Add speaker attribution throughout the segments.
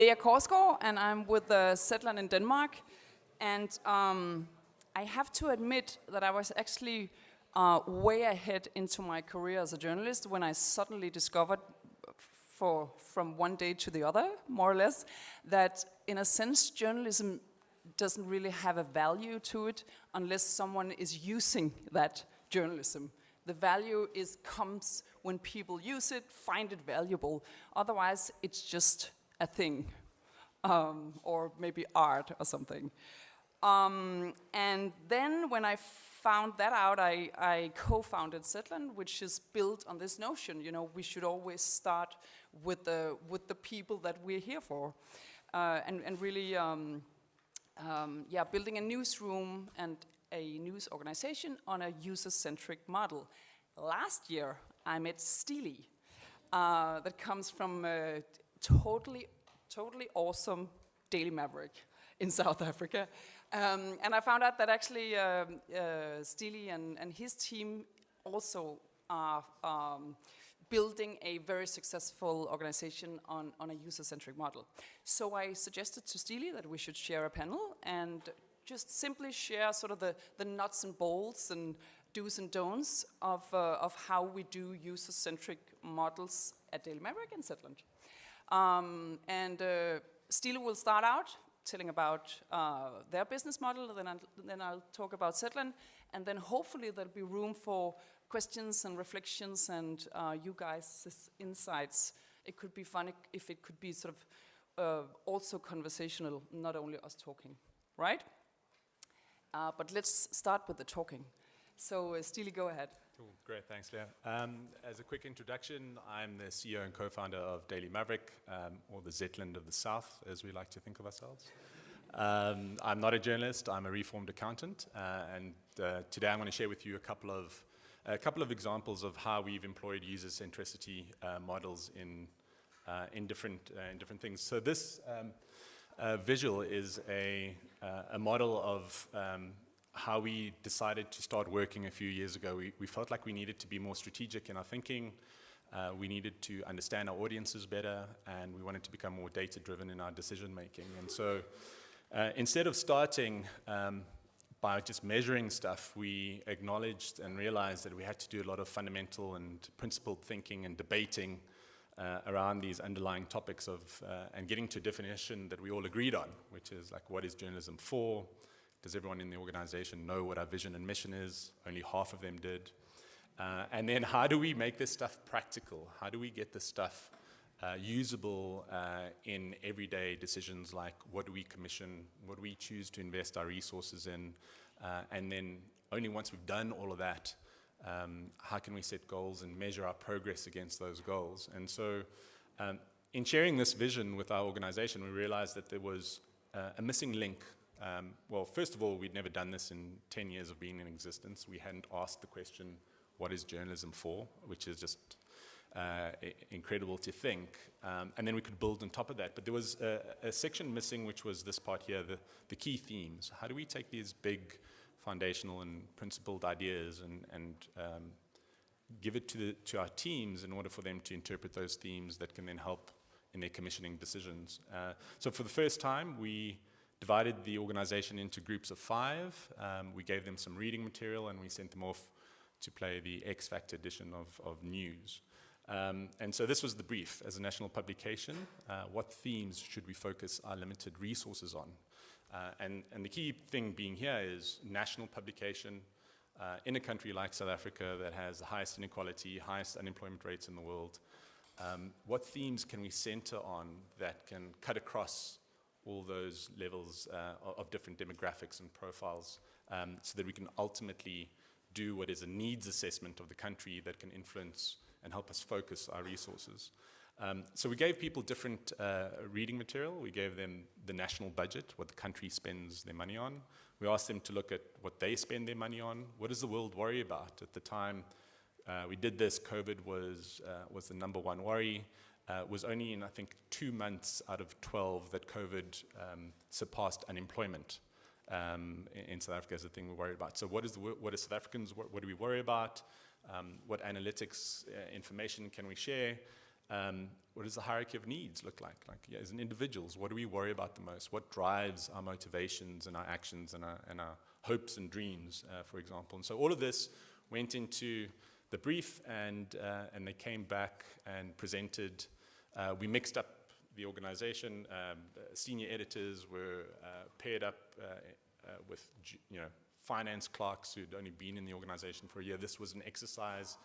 Speaker 1: Lea Korsgaard, and I'm with Zetland in Denmark. And I have to admit that I was actually way ahead into my career as a journalist when I suddenly discovered from one day to the other, more or less, that in a sense journalism doesn't really have a value to it unless someone is using that journalism. The value comes when people use it, find it valuable. Otherwise, it's just a thing, or maybe art or something. And then when I found that out, I co-founded Zetland, which is built on this notion. You know, we should always start with the people that we're here for, and really, building a newsroom and a news organization on a user-centric model. Last year, I met Styli, that comes from a totally awesome Daily Maverick in South Africa. And I found out that actually Styli and his team also are building a very successful organization on a user-centric model. So I suggested to Styli that we should share a panel and just simply share sort of the nuts and bolts and do's and don'ts of how we do user-centric models at Daily Maverick and Zetland. Styli will start out telling about their business model, then I'll talk about Zetland, and then hopefully there'll be room for questions and reflections and you guys' insights. It could be fun if it could be sort of also conversational, not only us talking, right? But let's start with the talking. So Styli, go ahead.
Speaker 2: Cool. Great, thanks, Lea. As a quick introduction, I'm the CEO and co-founder of Daily Maverick, or the Zetland of the South, as we like to think of ourselves. I'm not a journalist, I'm a reformed accountant, and today I'm going to share with you a couple of examples of how we've employed user-centricity models in different things. So this visual is a model of how we decided to start working a few years ago. We felt like we needed to be more strategic in our thinking. We needed to understand our audiences better, and we wanted to become more data-driven in our decision-making. And so instead of starting by just measuring stuff, we acknowledged and realized that we had to do a lot of fundamental and principled thinking and debating around these underlying topics and getting to a definition that we all agreed on, which is like, what is journalism for? Does everyone in the organization know what our vision and mission is? Only half of them did. And then how do we make this stuff practical? How do we get this stuff usable in everyday decisions, like what do we commission, what do we choose to invest our resources in? And then only once we've done all of that, how can we set goals and measure our progress against those goals? And so in sharing this vision with our organization, we realized that there was a missing link. Well, first of all, we'd never done this in 10 years of being in existence. We hadn't asked the question, what is journalism for? Which is just incredible to think. And then we could build on top of that. But there was a section missing, which was this part here, the key themes. How do we take these big foundational and principled ideas and give it to our teams in order for them to interpret those themes that can then help in their commissioning decisions? So for the first time, we divided the organization into groups of 5. We gave them some reading material and we sent them off to play the X Factor edition of news. And so this was the brief. As a national publication, what themes should we focus our limited resources on? And the key thing being here is national publication in a country like South Africa that has the highest inequality, highest unemployment rates in the world. What themes can we center on that can cut across all those levels of different demographics and profiles, so that we can ultimately do what is a needs assessment of the country that can influence and help us focus our resources. So we gave people different reading material. We gave them the national budget, what the country spends their money on. We asked them to look at what they spend their money on. What does the world worry about? At the time we did this, COVID was the number one worry. Was only in, I think, 2 months out of 12 that COVID surpassed unemployment in South Africa as the thing we worry about. So what is South Africans, what do we worry about? What analytics information can we share? what does the hierarchy of needs look like? Like, yeah, as individuals, what do we worry about the most? What drives our motivations and our actions and our hopes and dreams, for example? And so all of this went into the brief, and they came back and presented. We mixed up the organization. Senior editors were paired up with finance clerks who'd only been in the organization for a year. This was an exercise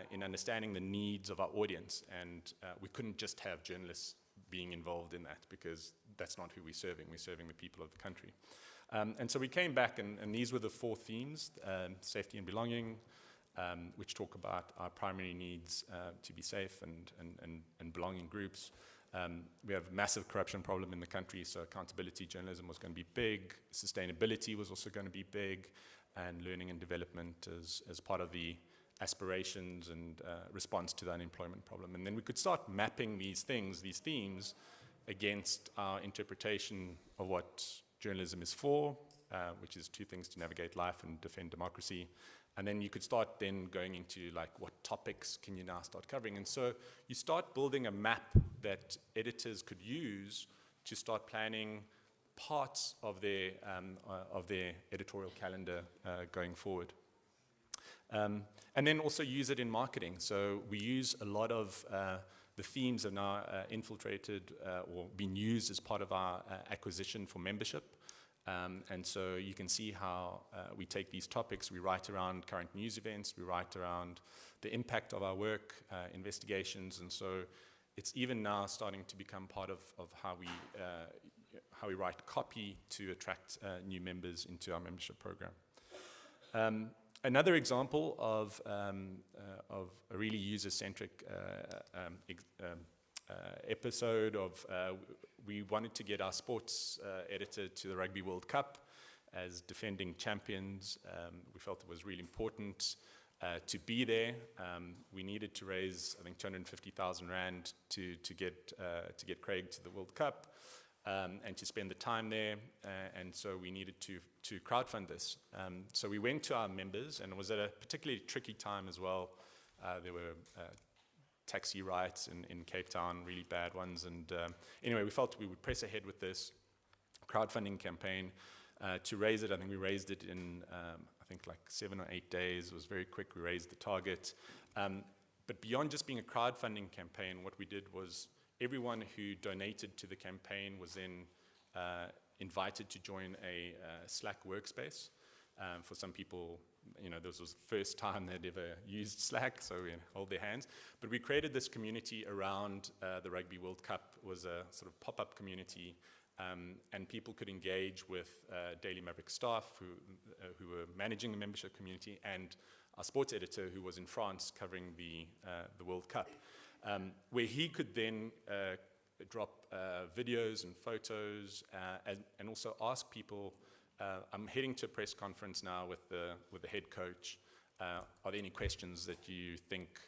Speaker 2: in understanding the needs of our audience, and we couldn't just have journalists being involved in that, because that's not who we're serving. We're serving the people of the country. And so we came back, and these were the 4 themes: safety and belonging, which talk about our primary needs to be safe and belong in groups. We have a massive corruption problem in the country, so accountability journalism was going to be big. Sustainability was also going to be big, and learning and development as part of the aspirations and response to the unemployment problem. And then we could start mapping these things, these themes, against our interpretation of what journalism is for, which is 2 things: to navigate life and defend democracy. And then you could start then going into, like, what topics can you now start covering? And so you start building a map that editors could use to start planning parts of their editorial calendar going forward. And then also use it in marketing. So we use a lot of the themes are now infiltrated or been used as part of our acquisition for membership. And so you can see how we take these topics, we write around current news events, we write around the impact of our work, investigations, and so it's even now starting to become part of how we write copy to attract new members into our membership program. Another example of a really user-centric episode of we wanted to get our sports editor to the Rugby World Cup as defending champions. We felt it was really important to be there. We needed to raise, I think, 250,000 rand to get Craig to the World Cup and to spend the time there. And so we needed to crowdfund this. So we went to our members, and it was at a particularly tricky time as well. There were taxi riots in Cape Town, really bad ones. And anyway, we felt we would press ahead with this crowdfunding campaign to raise it. I think we raised it in, I think, like 7 or 8 days. It was very quick. We raised the target. But beyond just being a crowdfunding campaign, what we did was everyone who donated to the campaign was then invited to join a Slack workspace. For some people, this was the first time they'd ever used Slack, so we hold their hands. But we created this community around the Rugby World Cup. It was a sort of pop-up community, and people could engage with Daily Maverick staff who were managing the membership community, and our sports editor who was in France covering the World Cup, where he could then drop videos and photos and also ask people, I'm heading to a press conference now with the head coach. Are there any questions that you think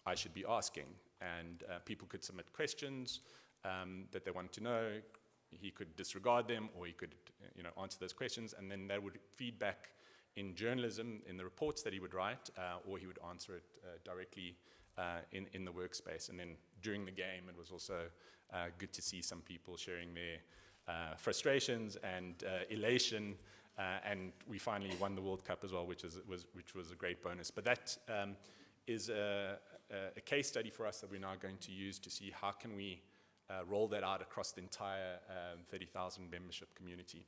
Speaker 2: I should be asking? And people could submit questions that they wanted to know. He could disregard them, or he could answer those questions, and then that would feed back in journalism, in the reports that he would write, or he would answer it directly in the workspace. And then during the game, it was also good to see some people sharing their frustrations and elation, and we finally won the World Cup as well, which was a great bonus. But that is a case study for us that we're now going to use to see how can we roll that out across the entire 30,000 membership community.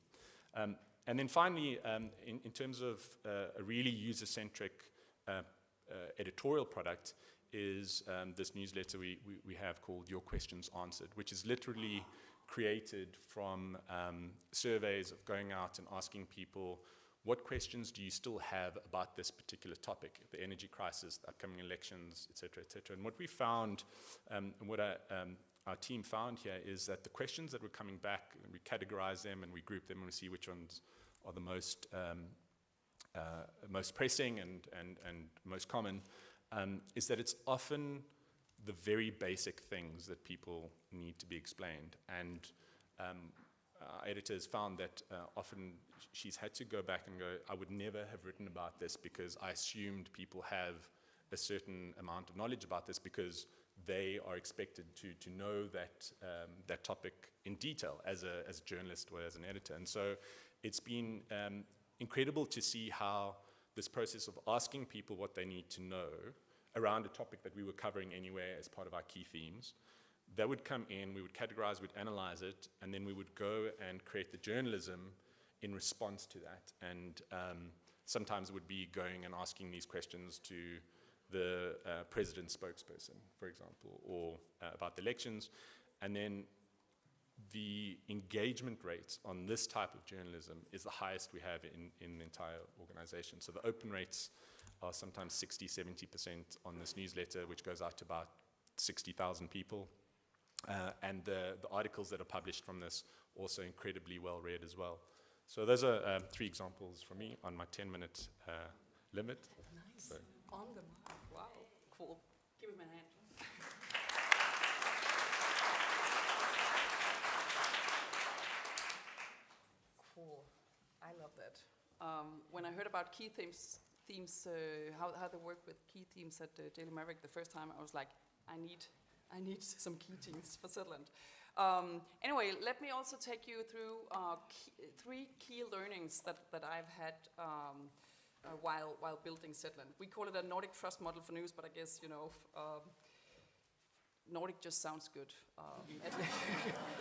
Speaker 2: And then finally, in terms of a really user-centric editorial product, is this newsletter we have called Your Questions Answered, which is literally created from surveys of going out and asking people, what questions do you still have about this particular topic, the energy crisis, the upcoming elections, et cetera, et cetera. And what we found, and what our team found here, is that the questions that were coming back, we categorize them and we group them and we see which ones are the most pressing and most common, is that it's often the very basic things that people need to be explained. And our editors found that often she's had to go back and go, I would never have written about this because I assumed people have a certain amount of knowledge about this because they are expected to know that topic in detail as a journalist or as an editor. And so it's been incredible to see how this process of asking people what they need to know around a topic that we were covering anyway as part of our key themes, they would come in, we would categorize, we'd analyze it, and then we would go and create the journalism in response to that. And sometimes it would be going and asking these questions to the president's spokesperson, for example, or about the elections. And then the engagement rate on this type of journalism is the highest we have in the entire organization. So the open rates are sometimes 60, 70% on this newsletter, which goes out to about 60,000 people. And the articles that are published from this also incredibly well read as well. So those are 3 examples from me on my 10-minute limit.
Speaker 1: Nice.
Speaker 2: So.
Speaker 1: On the mark. Wow. Cool. Give him a hand. Cool. I love that. When I heard about key themes, how they work with key themes at Daily Maverick the first time, I was like, I need some key themes for Zetland. Anyway, let me also take you through 3 key learnings that I've had while building Zetland. We call it a Nordic trust model for news, but I guess, Nordic just sounds good.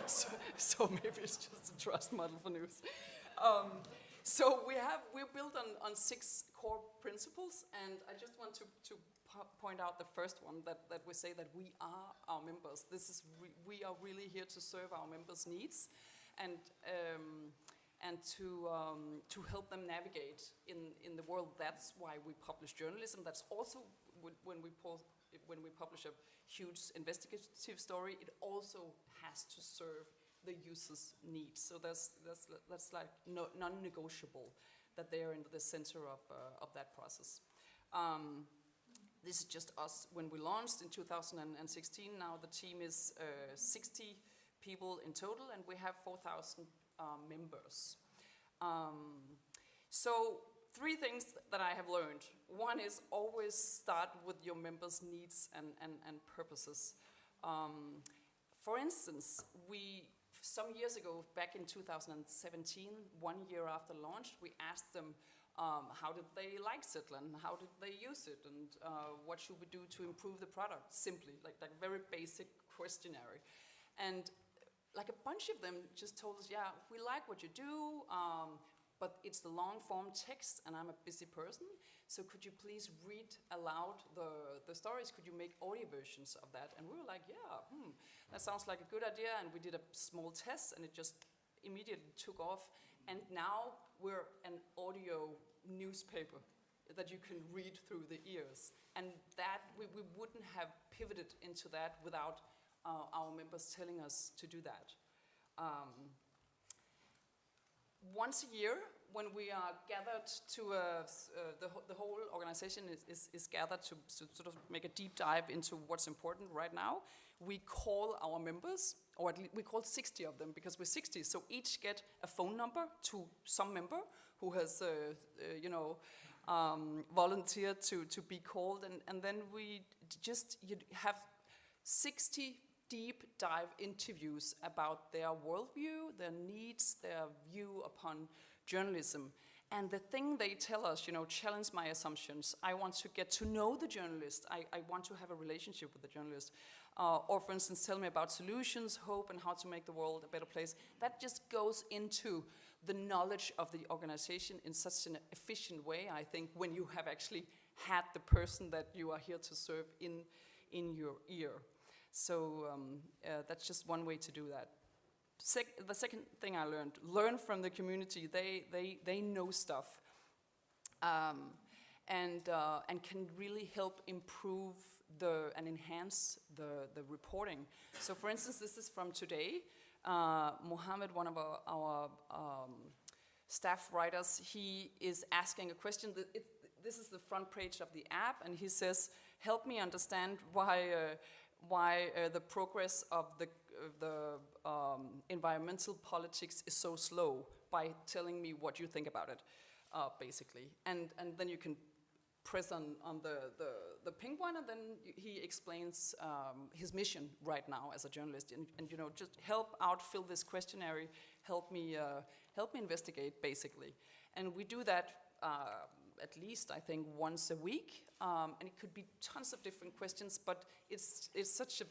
Speaker 1: So maybe it's just a trust model for news. So we're built on 6 core principles, and I just want to point out the first one, that we say that we are our members. We are really here to serve our members' needs, and to help them navigate in the world. That's why we publish journalism. That's also when we publish a huge investigative story, it also has to serve the user's needs. So that's like non-negotiable that they are in the center of that process. This is just us when we launched in 2016. Now the team is 60 people in total, and we have 4,000 members. So 3 things that I have learned. One is always start with your members' needs and purposes. For instance, some years ago, back in 2017, 1 year after launch, we asked them how did they like Zetland, how did they use it, and what should we do to improve the product, simply, like very basic questionnaire. And like a bunch of them just told us, yeah, we like what you do, but it's the long form text and I'm a busy person, so could you please read aloud the stories? Could you make audio versions of that? And we were like, yeah, that sounds like a good idea, and we did a small test and it just immediately took off, and now we're an audio newspaper that you can read through the ears, and that we wouldn't have pivoted into that without our members telling us to do that. Once a year, when we are gathered to the whole organization is gathered to sort of make a deep dive into what's important right now, we call our members, or at least we call 60 of them because we're 60, so each get a phone number to some member who has volunteered to be called, and then we you have 60 deep dive interviews about their worldview, their needs, their view upon journalism. And the thing they tell us, challenge my assumptions. I want to get to know the journalist. I want to have a relationship with the journalist. Or for instance, tell me about solutions, hope, and how to make the world a better place. That just goes into the knowledge of the organization in such an efficient way, I think, when you have actually had the person that you are here to serve in your ear. So that's just one way to do that. The second thing I learn from the community. They know stuff and can really help improve and enhance the reporting. So for instance, this is from today. Mohammed, one of our staff writers, he is asking a question. This is the front page of the app, and he says, help me understand why the progress of the environmental politics is so slow by telling me what you think about it, basically. And then you can press on the the pink one, and then he explains his mission right now as a journalist, and you know, just help out, fill this questionnaire, help me investigate, basically. And we do that at least, I think, once a week, and it could be tons of different questions, but it's such a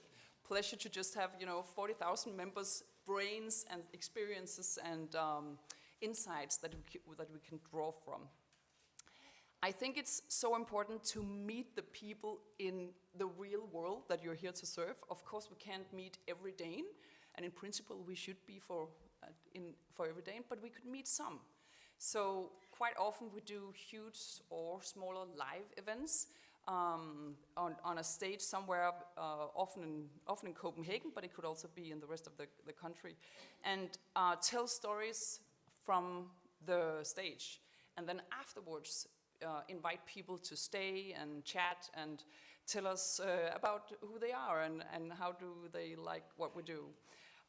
Speaker 1: pleasure to just have, you know, 40,000 members' brains and experiences and insights that we can draw from. I think it's so important to meet the people in the real world that you're here to serve. Of course, we can't meet every Dane, and in principle, we should be for every Dane, but we could meet some. So quite often we do huge or smaller live events on a stage somewhere, often in Copenhagen, but it could also be in the rest of the country, and tell stories from the stage. And then afterwards, invite people to stay and chat and tell us about who they are and how do they like what we do.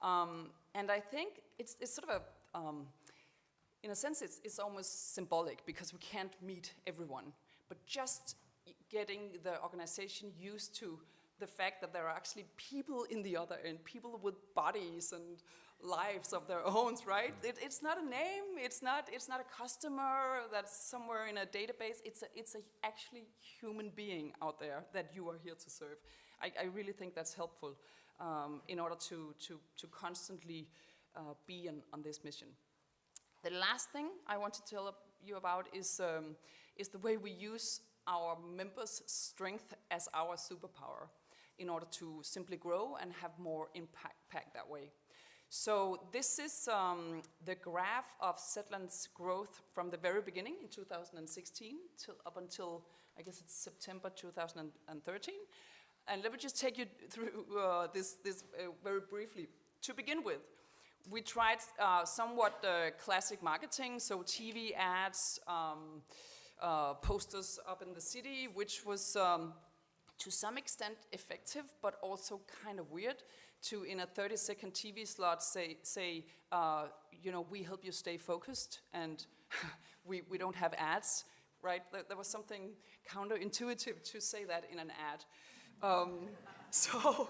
Speaker 1: And I think it's sort of a, in a sense, it's almost symbolic because we can't meet everyone, but just getting the organization used to the fact that there are actually people in the other end, people with bodies and lives of their own, right? It's not a name, it's not a customer that's somewhere in a database, it's a actually human being out there that you are here to serve. I really think that's helpful in order to constantly be on this mission. The last thing I want to tell you about is the way we use our members' strength as our superpower in order to simply grow and have more impact that way. So this is the graph of Zetland's growth from the very beginning in 2016 up until, I guess it's September 2013. And let me just take you through this very briefly. To begin with, we tried somewhat classic marketing, so TV ads, posters up in the city, which was to some extent effective, but also kind of weird to, in a 30-second TV slot, say you know, we help you stay focused, and we don't have ads, right? There was something counterintuitive to say that in an ad. So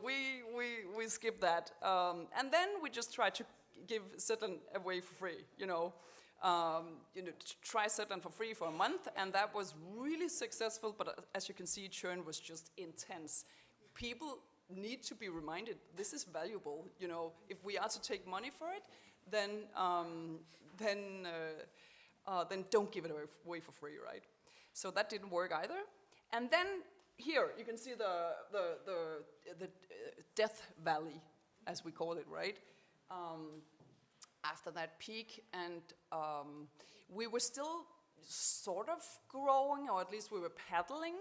Speaker 1: we skip that, and then we just try to give Zetland away for free, you know, to try Zetland for free for a month, and that was really successful. But as you can see, churn was just intense. People need to be reminded this is valuable. You know, if we are to take money for it, then don't give it away for free, right? So that didn't work either. And then here you can see the death valley, as we call it, right? After that peak, and we were still sort of growing, or at least we were paddling,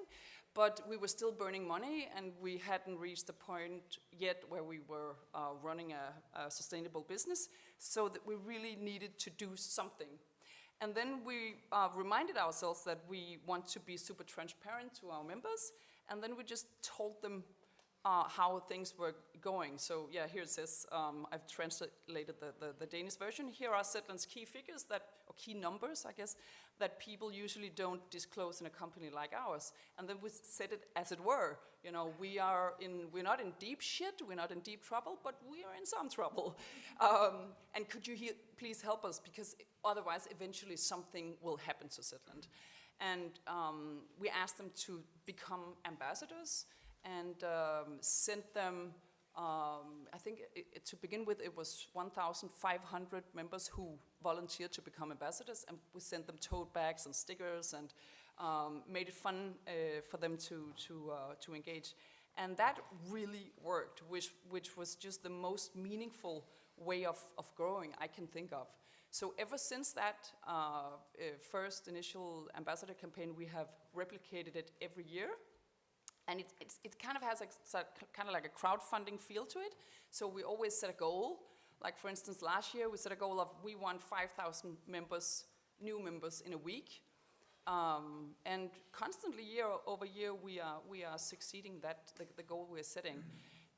Speaker 1: but we were still burning money, and we hadn't reached the point yet where we were running a sustainable business, so that we really needed to do something. And then we reminded ourselves that we want to be super transparent to our members, and then we just told them how things were going. So yeah, here it says, I've translated the Danish version. Here are Zetland's key figures or key numbers, I guess, that people usually don't disclose in a company like ours. And then we said it as it were. You know, we're not in deep shit, we're not in deep trouble, but we are in some trouble. And could you please help us, because otherwise eventually something will happen to Zetland. And we asked them to become ambassadors, and sent them, I think to begin with it was 1,500 members who volunteered to become ambassadors, and we sent them tote bags and stickers, and made it fun for them to engage. And that really worked, which was just the most meaningful way of growing I can think of. So ever since that first initial ambassador campaign, we have replicated it every year. And it kind of has kind of like a crowdfunding feel to it. So we always set a goal. Like for instance, last year we set a goal of we want 5,000 members, new members in a week. And constantly, year over year, we are succeeding the goal we're setting.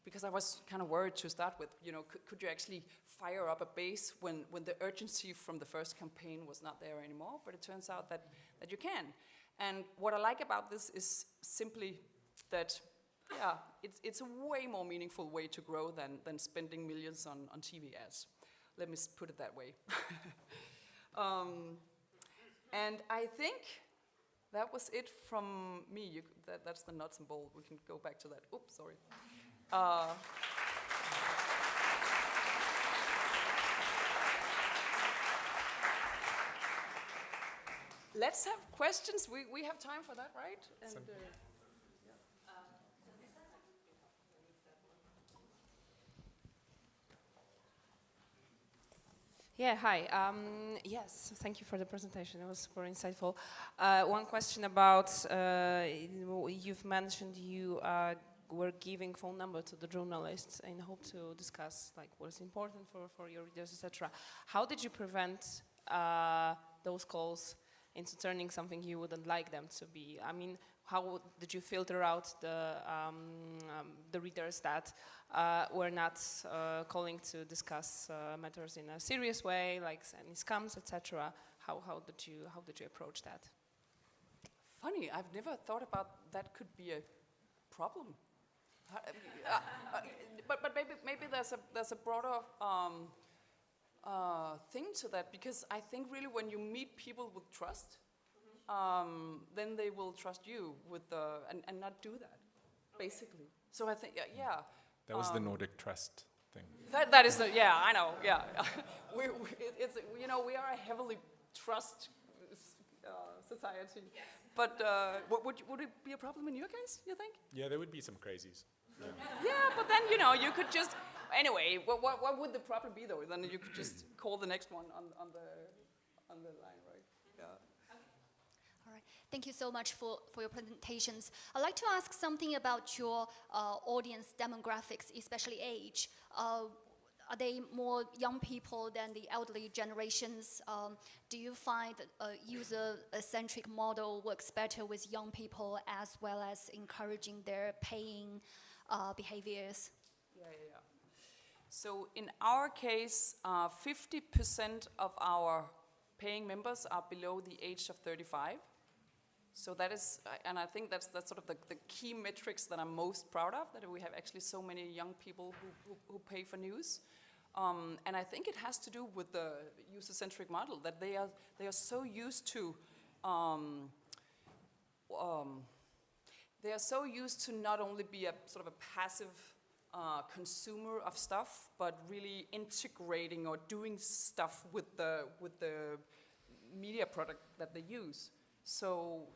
Speaker 1: Because I was kind of worried to start with, you know, could you actually fire up a base when the urgency from the first campaign was not there anymore? But it turns out that you can. And what I like about this is simply that, yeah, it's a way more meaningful way to grow than spending millions on TV ads. Let me put it that way. And I think that was it from me. That's the nuts and bolts. We can go back to that. Oops, sorry. Let's have questions. We have time for that, right? And,
Speaker 3: Yeah, hi. Yes, thank you for the presentation. It was super insightful. One question about, you've mentioned you were giving phone number to the journalists in hope to discuss like what is important for your readers, etc. How did you prevent those calls into turning something you wouldn't like them to be? I mean, how did you filter out the readers that were not calling to discuss matters in a serious way, like any scams, etc.? How did you approach that?
Speaker 1: Funny, I've never thought about that could be a problem. But maybe there's a broader thing to that, because I think really when you meet people with trust, then they will trust you with and not do that, basically. So I think, yeah.
Speaker 2: That was the Nordic trust thing.
Speaker 1: That is the, yeah, I know, yeah. It's, you know, we are a heavily trust society. Yes. But would it be a problem in your case, you think?
Speaker 2: Yeah, there would be some crazies.
Speaker 1: Yeah, but then, you know, you could just, anyway, what would the problem be though? Then you could just call the next one on the line, right? Yeah.
Speaker 4: All right. Thank you so much for your presentations. I'd like to ask something about your audience demographics, especially age. Are they more young people than the elderly generations? Do you find a user-centric model works better with young people as well as encouraging their paying behaviors?
Speaker 1: Yeah. So in our case, 50% of our paying members are below the age of 35. So that is, and I think that's sort of the key metrics that I'm most proud of, that we have actually so many young people who pay for news. And I think it has to do with the user-centric model, that they are so used to not only be a sort of a passive consumer of stuff, but really integrating or doing stuff with the media product that they use. So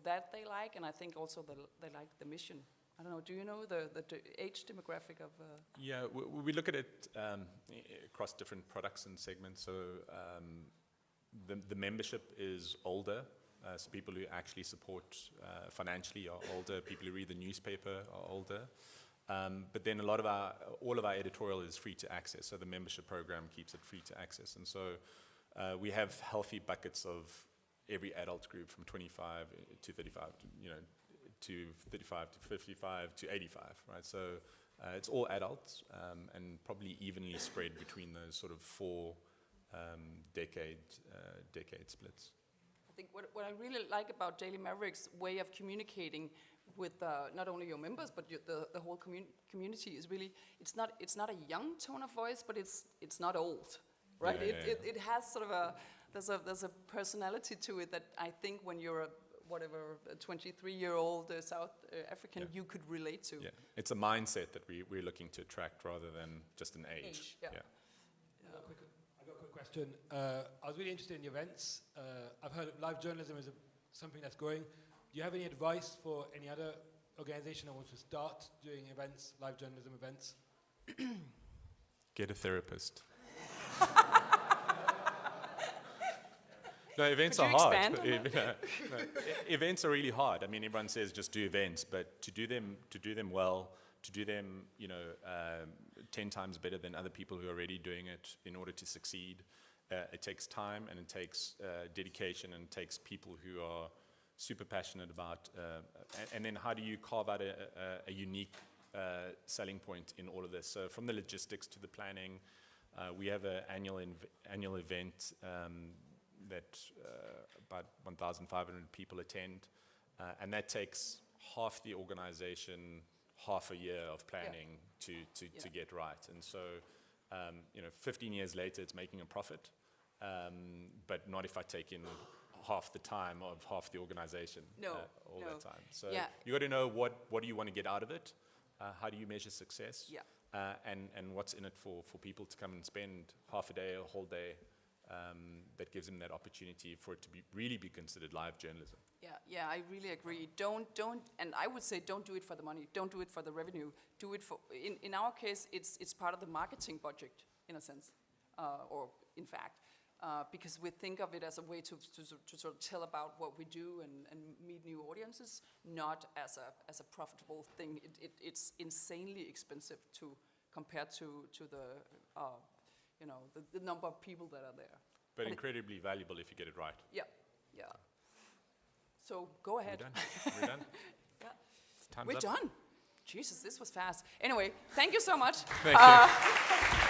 Speaker 1: that they like, and I think also they like the mission. I don't know, do you know the age demographic of...
Speaker 2: Yeah, we look at it across different products and segments. So the membership is older. So people who actually support financially are older. People who read the newspaper are older. But then all of our editorial is free to access. So the membership program keeps it free to access. And so we have healthy buckets of every adult group from 25 to 35, to 35 to 55 to 85, right? So it's all adults and probably evenly spread between those sort of four decade splits.
Speaker 1: I think what I really like about Daily Maverick's way of communicating with not only your members but the whole community is really, it's not a young tone of voice, but it's not old, right?
Speaker 2: Yeah,
Speaker 1: It has sort of there's a personality to it that I think when you're a 23-year-old South African, you could relate to.
Speaker 2: Yeah, it's a mindset that we're looking to attract rather than just an age.
Speaker 1: Yeah.
Speaker 5: I've got a quick question. I was really interested in events. I've heard live journalism is something that's growing. Do you have any advice for any other organization that wants to start doing events, live journalism events?
Speaker 2: Get a therapist. No, events are hard. Events are really hard. I mean, everyone says just do events, but to do them well, to do them, 10 times better than other people who are already doing it in order to succeed, it takes time and it takes dedication and it takes people who are super passionate about. And then how do you carve out a unique selling point in all of this? So from the logistics to the planning, we have an annual event about 1,500 people attend, and that takes half the organization, half a year of planning to get right. And so, 15 years later, it's making a profit, but not if I take in half the time of half the organization all that time. So you got to know what do you want to get out of it, how do you measure success, and what's in it for people to come and spend half a day, a whole day, that gives them that opportunity for it to really be considered live journalism.
Speaker 1: Yeah, I really agree. Don't, and I would say don't do it for the money. Don't do it for the revenue. Do it for, in our case, it's part of the marketing budget, in a sense, or in fact, because we think of it as a way to sort of tell about what we do and meet new audiences, not as a profitable thing. It's insanely expensive compared to the number of people that are there.
Speaker 2: But incredibly valuable if you get it right.
Speaker 1: Yeah. So go ahead.
Speaker 2: We're done?
Speaker 1: We're done. Jesus, this was fast. Anyway, thank you so much.
Speaker 2: Thank you.